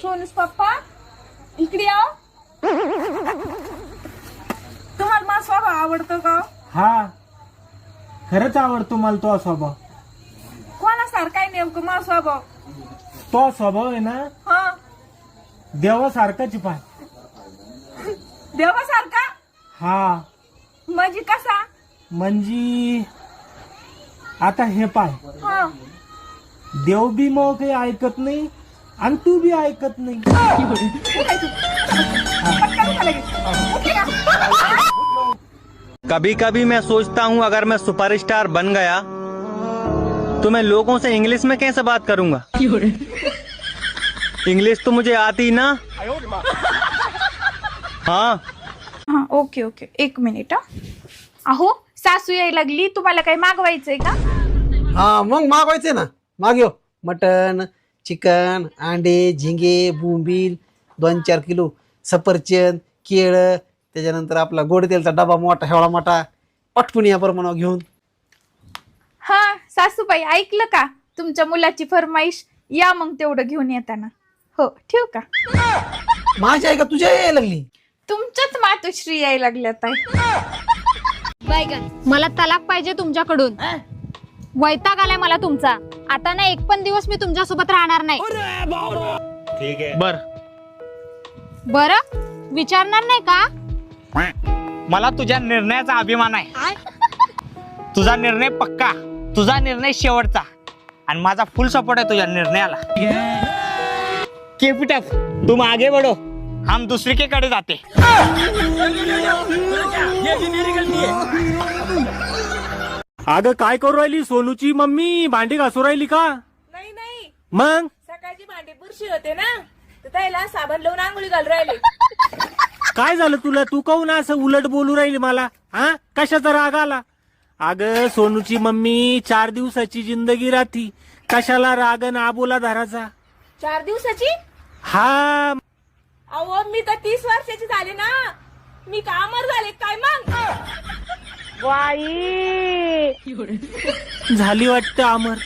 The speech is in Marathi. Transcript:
सोनूस पप्पा इकडे या. तुम्हाला माझा स्वभाव आवडतो का? हा, खरंच आवडतो मला तो स्वभाव. कोणासारखा आहे नेमकं माझा स्वभाव? तो स्वभाव आहे ना हा, देवासारखाच पाय. देवासारखा हा म्हणजे कसा? म्हणजे आता हे पाय, हा, देव बी मग काही ऐकत नाही आणि तू बी ऐकत नाही. कभी कभी मैं सोचता हूँ अगर मैं सुपरस्टार बन गया तो मैं लोगों से इंग्लिश में कैसे बात करूंगा. इंग्लिश तो मुझे आती ना. हाँ हा, ओके ओके, एक मिनिट. अहो सासू यायला लागली, तुम्हाला काही मागवायचंय का? हा मग मागवायचे ना, मागव. मटन, चिकन, अंडे, झिंगे, बोंबील 2-4 किलो, सफरचंद, केळं, त्याच्यानंतर आपला गोड तेलचा डबा मोठा, हेवळा मोठा, पटकून या प्रमाणावर घेऊन. हा सासूबाई, ऐकलं का तुमच्या मुलाची फरमाईश? या मग तेवढं घेऊन येताना. हो, ठेवू का? माझी आहे का तुझ्या यायला लागली? तुमच्याच मातोश्री यायला लागल्या ताई. मला तलाक पाहिजे तुमच्याकडून. वैताग आलाय मला तुमचा. आता ना एक पण दिवस मी तुमच्यासोबत राहणार नाही. ठीक है. बरं, विचारणार नाही का? मला तुझ्या निर्णयाचा अभिमान आहे. तुझा निर्णय पक्का, तुझा निर्णय शेवटचा, आणि माझा फुल सपोर्ट आहे तुझ्या निर्णयाला. कीप इट अप, तुम आगे बढ़ो, हम दूसरे के कडे जाते. अगं काय करू राहिली सोनूची मम्मी? भांडी घासू राहिली का? नाही नाही, मग सकाळची भांडी पुरशी होते ना, तर त्याला साबण लावून आंघोळी घालून राहिले. काय झालं तुला? तू काहून असं उलट बोलू राहिली मला? हा, कशाचा राग आला? अगं सोनूची मम्मी, 4 दिवसाची जिंदगी राहती, कशाला राग न आबोला धराचा? 4 दिवसाची? हा, अहो मी तर 30 वर्षाची झाले ना. मी कामर झाले काय मग? झाली वाटतं अमर.